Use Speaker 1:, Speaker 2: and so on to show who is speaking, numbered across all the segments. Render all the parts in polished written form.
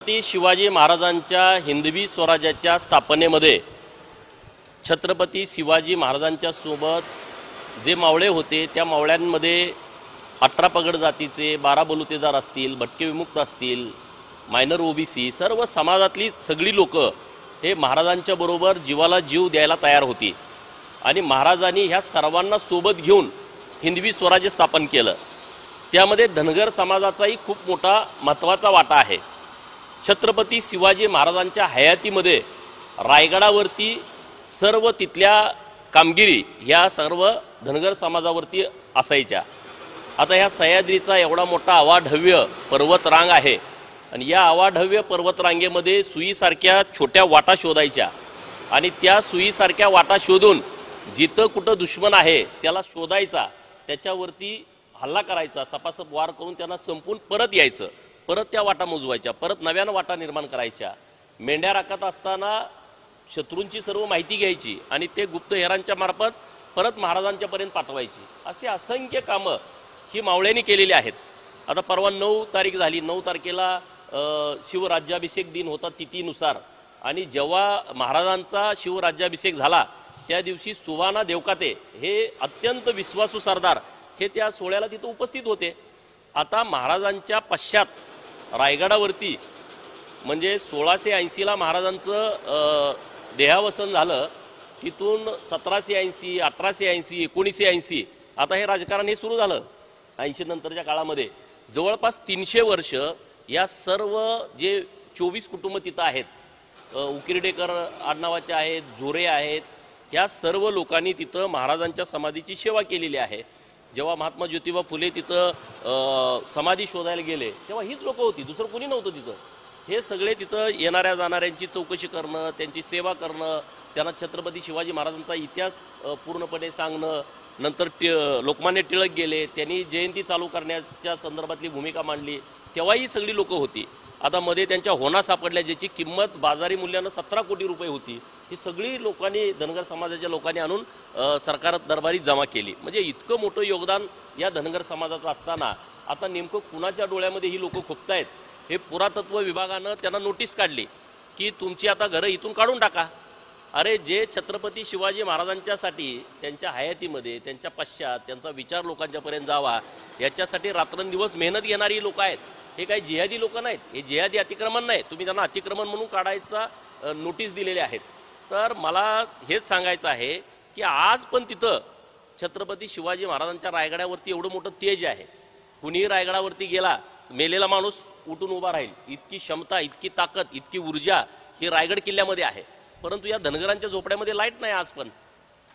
Speaker 1: छत्रपती शिवाजी महाराजांच्या हिंदवी स्वराज्याच्या स्थापनेमध्ये छत्रपती शिवाजी महाराजांच्या सोबत जे मावळे होते त्या मावळ्यांमध्ये 18 पगड जातीचे 12 बलुतेदार असतील, भटके विमुक्त असतील, मायनर ओबीसी सर्व समाजातली सगळी लोक हे महाराजांच्या बरोबर जीवाला जीव द्यायला तयार होती आणि महाराजांनी ह्या सर्वांना सोबत घेऊन हिंदवी स्वराज्य स्थापन केलं। त्यामध्ये धनगर समाजाचाही खूप मोठा महत्त्वाचा वाटा आहे। छत्रपती शिवाजी महाराजांच्या हयातीमध्ये रायगडावरती सर्व तिथल्या कामगिरी ह्या सर्व धनगर समाजावरती असायच्या। आता ह्या सह्याद्रीचा एवढा मोठा अवाढव्य पर्वतरांग आहे आणि या अवाढव्य पर्वतरांगेमध्ये सुईसारख्या छोट्या वाटा शोधायच्या आणि त्या सुईसारख्या वाटा शोधून जिथं कुठं दुश्मन आहे त्याला शोधायचा, त्याच्यावरती हल्ला करायचा, सपासप वार करून त्यांना संपून परत यायचं, परत त्या वाटा मोजवायच्या, परत नव्यानं वाटा निर्माण करायच्या। मेंढ्या राखत असताना शत्रूंची सर्व माहिती घ्यायची आणि ते गुप्तहेरांच्या मार्फत परत महाराजांच्यापर्यंत पाठवायची। असे असंख्य कामं ही मावळ्यांनी केलेली आहेत। आता परवा 9 तारीख झाली, 9 तारखेला शिवराज्याभिषेक दिन होता तिथीनुसार आणि जेव्हा महाराजांचा शिवराज्याभिषेक झाला त्या दिवशी सुवाना देवकाते हे अत्यंत विश्वासू सरदार हे त्या सोहळ्याला तिथं उपस्थित होते। आता महाराजांच्या पश्चात रायगडावरती म्हणजे 1680ला महाराजांचं देहावसन झालं, तिथून 1780, 1880, 1980 आता हे राजकारण हे सुरू झालं। 80 नंतरच्या काळामध्ये जवळपास 300 वर्ष या सर्व जे 24 कुटुंब तिथं आहेत, उकिरडेकर आडनावाचे आहेत, झोरे आहेत, या सर्व लोकांनी तिथं महाराजांच्या समाधीची सेवा केलेली आहे। जेव्हा महात्मा ज्योतिबा फुले तिथं समाधी शोधायला गेले तेव्हा हीच लोक होती, दुसरं कोणी नव्हतं तिथं। हे सगळे तिथं येणाऱ्या जाणाऱ्यांची चौकशी करणं, त्यांची सेवा करणं, त्यांना छत्रपती शिवाजी महाराजांचा इतिहास पूर्णपणे सांगणं। नंतर लोकमान्य टिळक गेले, त्यांनी जयंती चालू करण्याच्या संदर्भातली भूमिका मांडली, तेव्हाही सगळी लोक होती। आता मध्ये त्यांच्या होना सापडल्या ज्याची किंमत बाजारी मूल्यानं 17 कोटी रुपये होती, ही सगळी लोकांनी धनगर समाजाच्या लोकांनी आणून सरकार दरबारी जमा केली। म्हणजे इतकं मोठं योगदान या धनगर समाजाचं असताना आता नेमकं कुणाच्या डोळ्यामध्ये ही लोक खुपतायत हे पुरातत्व विभागानं त्यांना नोटीस काढली की तुमची आता घरं इथून काढून टाका। अरे जे छत्रपती शिवाजी महाराजांच्यासाठी त्यांच्या हयातीमध्ये त्यांच्या पश्चात त्यांचा विचार लोकांच्यापर्यंत जावा याच्यासाठी रात्रंदिवस मेहनत घेणारी लोक आहेत, हे काही जिहादी लोक नाहीत, हे जिहादी अतिक्रमण नाही, तुम्ही त्यांना अतिक्रमण म्हणून काढायचा नोटीस दिलेले आहेत। तर मला हेच सांगायचं आहे की आज पण तिथं छत्रपती शिवाजी महाराजांच्या रायगडावरती एवढं मोठं तेज आहे, कुणीही रायगडावरती गेला मेलेला माणूस उठून उभा राहील, इतकी क्षमता, इतकी ताकद, इतकी ऊर्जा ही रायगड किल्ल्यामध्ये आहे। परंतु या धनगरांच्या झोपड्यामध्ये लाईट नाही आज पण।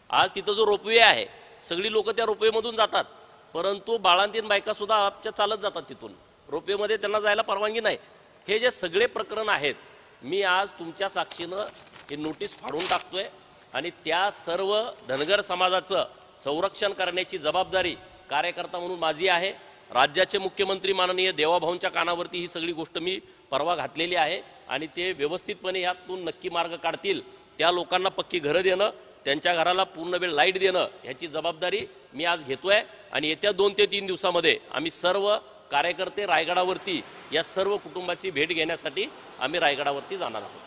Speaker 1: आज तिथं जो रोपवे आहे सगळी लोक त्या रोपवेमधून जातात, परंतु बाळांतीन बायकासुद्धा आपच्या चालत जातात तिथून, रोपवेमध्ये त्यांना जायला परवानगी नाही। हे जे सगळे प्रकरण आहेत मी आज तुमच्या साक्षीनं हे नोटीस फाडून टाकतोय आणि त्या सर्व धनगर समाजाचं संरक्षण करण्याची जबाबदारी कार्यकर्ता म्हणून माझी आहे। राज्याचे मुख्यमंत्री माननीय देवाभाऊंच्या कानावरती ही सगळी गोष्ट मी परवा घातलेली आहे आणि ते व्यवस्थितपणे यातून नक्की मार्ग काढतील। त्या लोकांना पक्की घरं देणं, त्यांच्या घराला पूर्ण वेळ लाईट देणं ह्याची जबाबदारी मी आज घेतोय आणि येत्या 2 ते 3 दिवसामध्ये आम्ही सर्व कार्यकर्ते रायगडावरती या सर्व कुटुंबाची भेट घेण्यासाठी आम्ही रायगडावरती जाणार आहोत।